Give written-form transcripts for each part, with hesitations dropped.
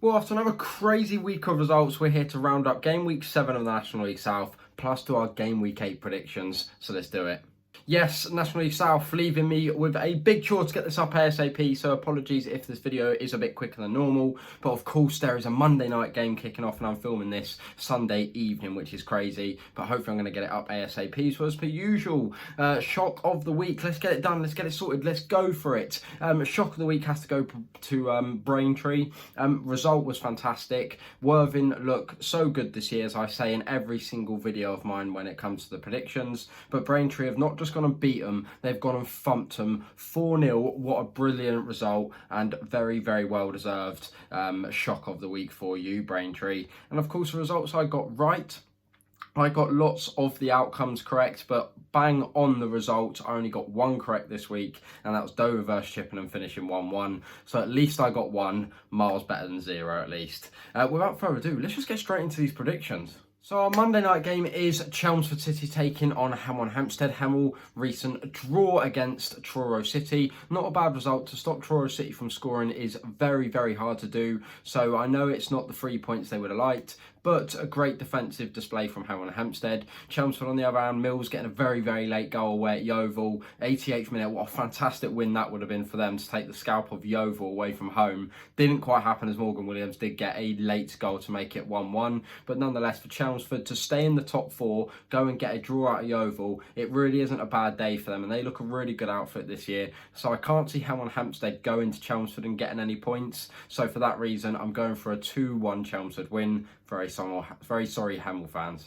Well, after another crazy week of results, we're here to round up game week 7 of the National League South, plus do our game week 8 predictions, so let's do it. Yes, National League South leaving me with a big chore to get this up ASAP, so apologies if this video is a bit quicker than normal, but of course there is a Monday night game kicking off and I'm filming this Sunday evening, which is crazy, but hopefully I'm going to get it up ASAP. So as per usual, shock of the week, let's get it done, let's get it sorted, let's go for it. Shock of the week has to go to Braintree. Result was fantastic. Worthing look so good this year, as I say in every single video of mine when it comes to the predictions, but Braintree have not just gone and beat them, they've gone and thumped them 4-0. What a brilliant result, and very, very well deserved shock of the week for you, Braintree. And of course the results I got right. I got lots of the outcomes correct, but bang on the result, I only got one correct this week, and that was Dover versus Chippenham finishing 1-1. So at least I got one, miles better than zero at least. Without further ado, let's just get straight into these predictions. So our Monday night game is Chelmsford City taking on Hempstead. Hemel recent draw against Truro City. Not a bad result. To stop Truro City from scoring is very, very hard to do. So I know it's not the 3 points they would have liked, but a great defensive display from Hemel and Hempstead. Chelmsford on the other hand, Mills getting a very, very late goal away at Yeovil. 88th minute, what a fantastic win that would have been for them to take the scalp of Yeovil away from home. Didn't quite happen as Morgan Williams did get a late goal to make it 1-1. But nonetheless, for Chelmsford to stay in the top 4, go and get a draw out of Yeovil, it really isn't a bad day for them. And they look a really good outfit this year. So I can't see Hemel and Hempstead going to Chelmsford and getting any points. So for that reason, I'm going for a 2-1 Chelmsford win. Very sorry, Hemel fans.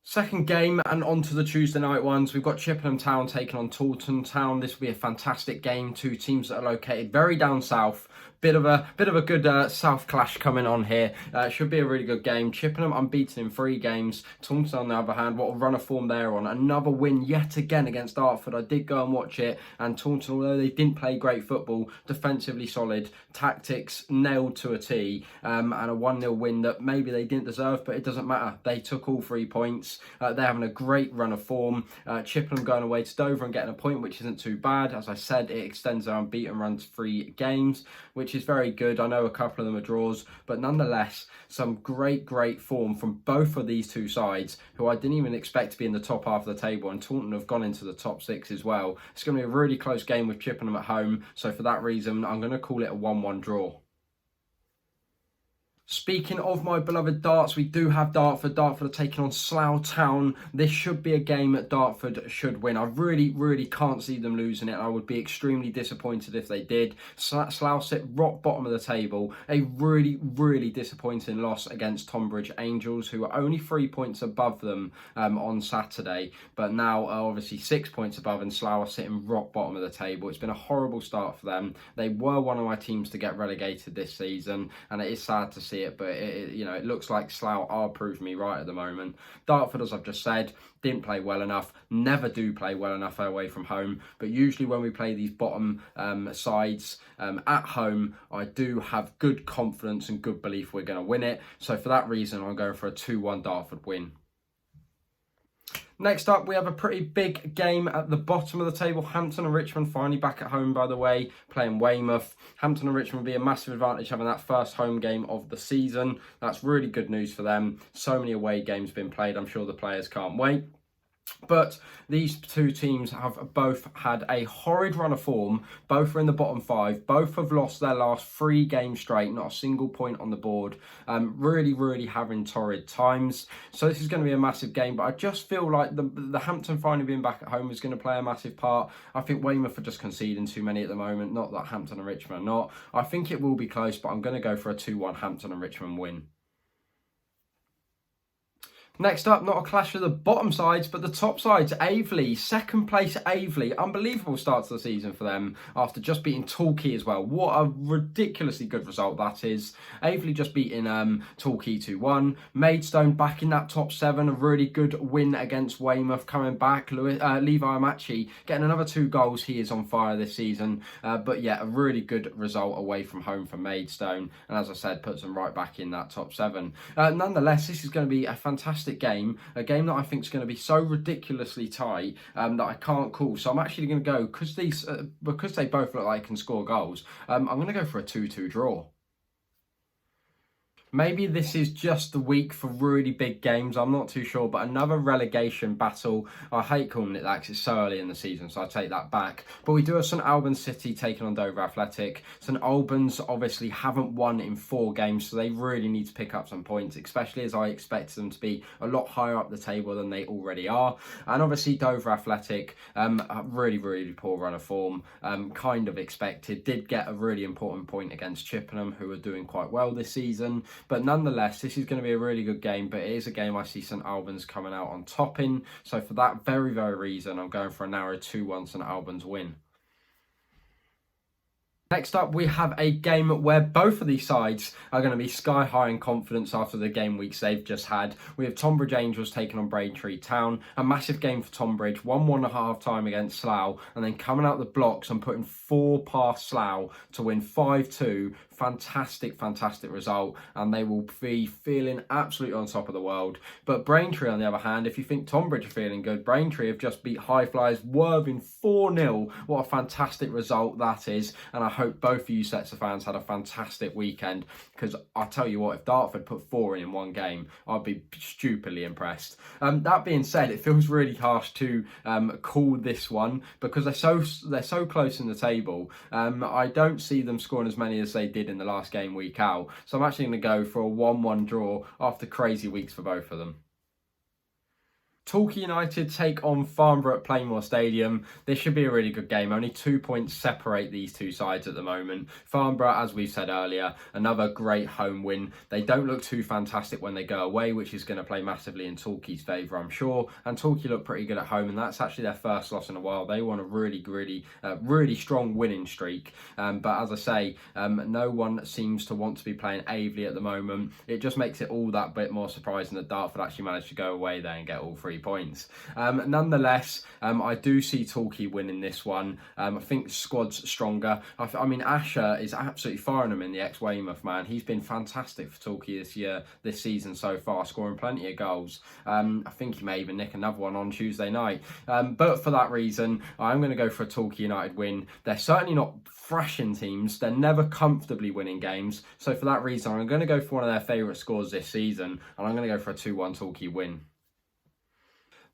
Second game, and on to the Tuesday night ones. We've got Chippenham Town taking on Taunton Town. This will be a fantastic game. Two teams that are located very down south. Bit of a good south clash coming on here. Should be a really good game. Chippenham unbeaten in 3 games. Taunton on the other hand, what a run of form they're on. Another win yet again against Dartford. I did go and watch it, and Taunton, although they didn't play great football, defensively solid, tactics nailed to a T, and a 1-0 win that maybe they didn't deserve, but it doesn't matter. They took all 3 points. They're having a great run of form. Chippenham going away to Dover and getting a point, which isn't too bad. As I said, it extends their unbeaten run to 3 games, which is very good. I know a couple of them are draws, but nonetheless, some great form from both of these two sides, who I didn't even expect to be in the top half of the table, and Taunton have gone into the top 6 as well. It's going to be a really close game with Chippenham at home, so for that reason, I'm going to call it a 1-1 draw. Speaking of my beloved Darts, we do have Dartford. Dartford are taking on Slough Town. This should be a game that Dartford should win. I really can't see them losing it. I would be extremely disappointed if they did. Slough sit rock bottom of the table. A really disappointing loss against Tonbridge Angels, who are only 3 points above them on Saturday, but now are obviously 6 points above, and Slough are sitting rock bottom of the table. It's been a horrible start for them. They were one of my teams to get relegated this season, and it is sad to see it, but it looks like Slough are proving me right at the moment. Dartford, as I've just said, didn't play well enough, never do play well enough away from home, but usually when we play these bottom sides at home, I do have good confidence and good belief we're going to win it. So for that reason, I'm going for a 2-1 Dartford win. Next up, we have a pretty big game at the bottom of the table. Hampton and Richmond finally back at home, by the way, playing Weymouth. Hampton and Richmond will be a massive advantage having that first home game of the season. That's really good news for them. So many away games been played. I'm sure the players can't wait. But these two teams have both had a horrid run of form. Both are in the bottom 5. Both have lost their last 3 games straight. Not a single point on the board. Really having torrid times. So this is going to be a massive game. But I just feel like the Hampton finally being back at home is going to play a massive part. I think Weymouth are just conceding too many at the moment. Not that Hampton and Richmond are not. I think it will be close, but I'm going to go for a 2-1 Hampton and Richmond win. Next up, not a clash of the bottom sides, but the top sides. Aveley, second place Aveley. Unbelievable start to the season for them after just beating Torquay as well. What a ridiculously good result that is. Aveley just beating Torquay 2-1. Maidstone back in that top 7. A really good win against Weymouth coming back. Levi Amachi getting another 2 goals. He is on fire this season. But yeah, a really good result away from home for Maidstone. And as I said, puts them right back in that top 7. Nonetheless, this is going to be a fantastic fantastic game, a game that I think is going to be so ridiculously tight that I can't call. So I'm actually going to go, because they both look like can score goals, I'm going to go for a 2-2 draw. Maybe this is just the week for really big games, I'm not too sure, but another relegation battle. I hate calling it that because it's so early in the season, so I take that back. But we do have St Albans City taking on Dover Athletic. St Albans obviously haven't won in 4 games, so they really need to pick up some points, especially as I expect them to be a lot higher up the table than they already are. And obviously Dover Athletic, a really, really poor run of form, kind of expected. Did get a really important point against Chippenham, who are doing quite well this season. But nonetheless, this is going to be a really good game, but it is a game I see St Albans coming out on top in. So for that very, very reason, I'm going for a narrow 2-1 St Albans win. Next up, we have a game where both of these sides are going to be sky high in confidence after the game weeks they've just had. We have Tonbridge Angels taking on Braintree Town. A massive game for Tonbridge, 1-1 at half time against Slough, and then coming out the blocks and putting 4 past Slough to win 5-2. Fantastic, fantastic result, and they will be feeling absolutely on top of the world. But Braintree, on the other hand, if you think Tonbridge are feeling good, Braintree have just beat High Flyers Worthing 4-0. What a fantastic result that is, and I hope both of you sets of fans had a fantastic weekend, because I tell you what, if Dartford put 4 in one game, I'd be stupidly impressed. That being said, it feels really harsh to call this one because they're so close in the table. I don't see them scoring as many as they did in the last game week out, so I'm actually going to go for a 1-1 draw after crazy weeks for both of them. Torquay United take on Farnborough at Plainmoor Stadium. This should be a really good game. Only 2 points separate these two sides at the moment. Farnborough, as we said earlier, another great home win. They don't look too fantastic when they go away, which is going to play massively in Torquay's favour, I'm sure. And Torquay look pretty good at home, and that's actually their first loss in a while. They won a really strong winning streak. But as I say, no one seems to want to be playing Aveley at the moment. It just makes it all that bit more surprising that Dartford actually managed to go away there and get all 3 points. Nonetheless, I do see Torquay winning this one. I think the squad's stronger. I mean, Asher is absolutely firing them in the ex-Weymouth, man. He's been fantastic for Torquay this season so far, scoring plenty of goals. I think he may even nick another one on Tuesday night. But for that reason, I'm going to go for a Torquay United win. They're certainly not thrashing teams. They're never comfortably winning games. So for that reason, I'm going to go for one of their favourite scores this season, and I'm going to go for a 2-1 Torquay win.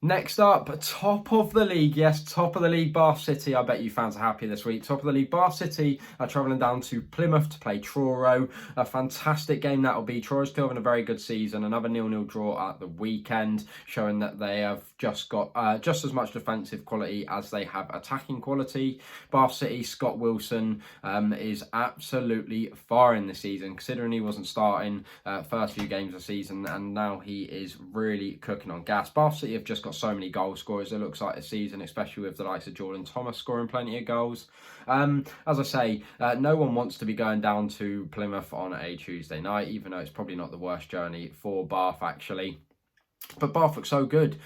Next up, top of the league. Yes, top of the league, Bath City. I bet you fans are happy this week. Top of the league, Bath City are travelling down to Plymouth to play Truro. A fantastic game that'll be. Truro's still having a very good season. Another 0-0 draw at the weekend, showing that they have just got just as much defensive quality as they have attacking quality. Bath City, Scott Wilson is absolutely firing this season, considering he wasn't starting first few games of the season, and now he is really cooking on gas. Bath City have just got so many goal scorers, it looks like, this season, especially with the likes of Jordan Thomas scoring plenty of goals. As I say, no one wants to be going down to Plymouth on a Tuesday night, even though it's probably not the worst journey for Bath, actually. But Bath look so good.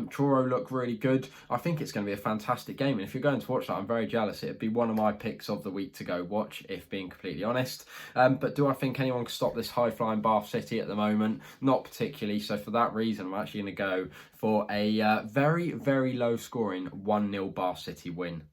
Truro look really good. I think it's going to be a fantastic game. And if you're going to watch that, I'm very jealous. It'd be one of my picks of the week to go watch, if being completely honest. But do I think anyone can stop this high-flying Bath City at the moment? Not particularly. So for that reason, I'm actually going to go for a very, very low-scoring 1-0 Bath City win.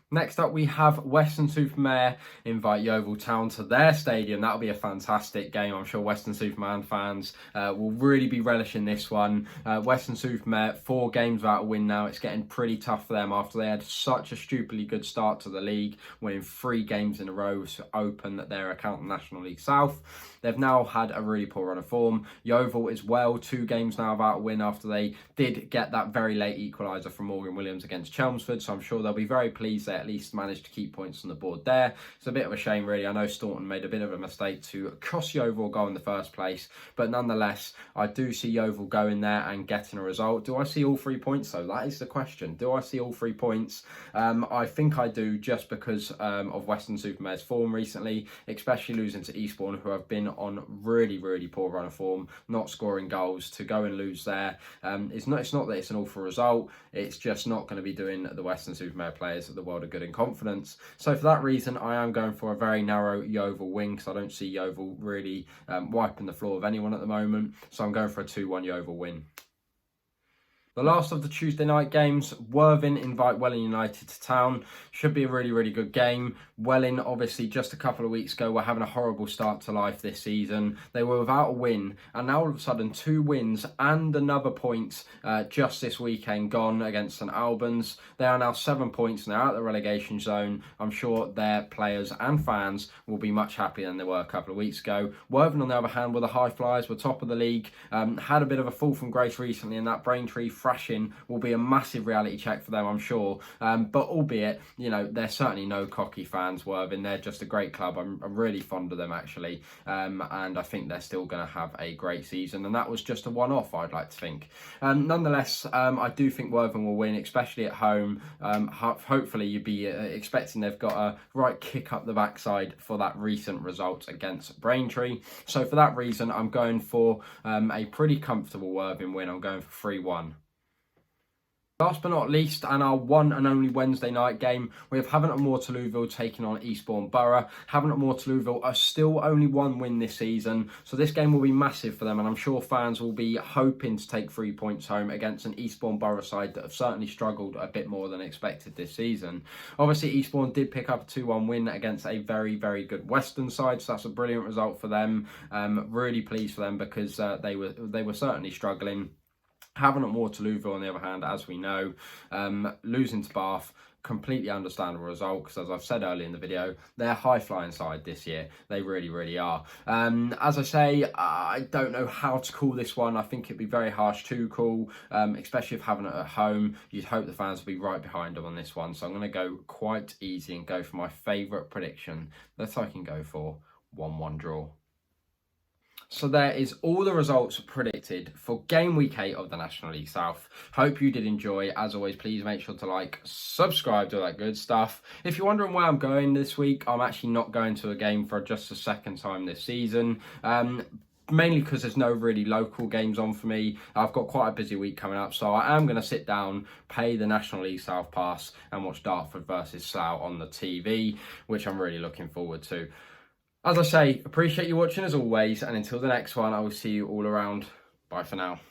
Next up, we have Weston-super-Mare invite Yeovil Town to their stadium. That'll be a fantastic game. I'm sure Weston-super-Mare fans will really be relishing this one. Weston-super-Mare, 4 games without a win now. It's getting pretty tough for them after they had such a stupidly good start to the league, winning 3 games in a row to open their account in National League South. They've now had a really poor run of form. Yeovil as well, 2 games now without a win after they did get that very late equaliser from Morgan Williams against Chelmsford. So I'm sure they'll be very pleased they at least managed to keep points on the board there. It's a bit of a shame, really. I know Taunton made a bit of a mistake to cost Yeovil a goal in the first place, but nonetheless, I do see Yeovil going there and getting a result. Do I see all 3 points, though? That is the question. Do I see all 3 points? I think I do, just because of Weston-super-Mare's form recently, especially losing to Eastbourne, who have been on really, really poor run of form, not scoring goals. To go and lose there, it's not that it's an awful result, it's just not going to be doing the Weston-super-Mare players the world of of good in confidence. So for that reason, I am going for a very narrow Yeovil win, because I don't see Yeovil really wiping the floor of anyone at the moment. So I'm going for a 2-1 Yeovil win. The last of the Tuesday night games, Worthing invite Welling United to town. Should be a really, really good game. Welling, obviously, just a couple of weeks ago, were having a horrible start to life this season. They were without a win, and now all of a sudden 2 wins and another point just this weekend gone against St Albans. They are now 7 points and they're out of the relegation zone. I'm sure their players and fans will be much happier than they were a couple of weeks ago. Worthing, on the other hand, were the high flyers, were top of the league. Had a bit of a fall from grace recently in that Braintree thrashing will be a massive reality check for them, I'm sure. But albeit, you know, they're certainly no cocky fans, Worthing. They're just a great club. I'm really fond of them, actually. And I think they're still going to have a great season. And that was just a one-off, I'd like to think. Nonetheless, I do think Worthing will win, especially at home. Hopefully, you'd be expecting they've got a right kick up the backside for that recent result against Braintree. So for that reason, I'm going for a pretty comfortable Worthing win. I'm going for 3-1. Last but not least, and our one and only Wednesday night game, we have Havant and Waterlooville taking on Eastbourne Borough. Havant and Waterlooville are still only 1 win this season, so this game will be massive for them, and I'm sure fans will be hoping to take 3 points home against an Eastbourne Borough side that have certainly struggled a bit more than expected this season. Obviously, Eastbourne did pick up a 2-1 win against a very, very good Western side, so that's a brilliant result for them. Really pleased for them, because they were certainly struggling. Havant and Waterlooville, on the other hand, as we know, losing to Bath, completely understandable result, because as I've said earlier in the video, they're high-flying side this year. They really, really are. As I say, I don't know how to call this one. I think it'd be very harsh to call, especially if having it at home. You'd hope the fans will be right behind them on this one. So I'm going to go quite easy and go for my favourite prediction that I can go for, 1-1 draw. So there is all the results predicted for game week 8 of the National League South. Hope you did enjoy. As always, please make sure to like, subscribe, do all that good stuff. If you're wondering where I'm going this week, I'm actually not going to a game for just the second time this season. Mainly because there's no really local games on for me. I've got quite a busy week coming up, so I am going to sit down, pay the National League South pass, and watch Dartford versus Slough on the TV, which I'm really looking forward to. As I say, appreciate you watching as always, and until the next one, I will see you all around. Bye for now.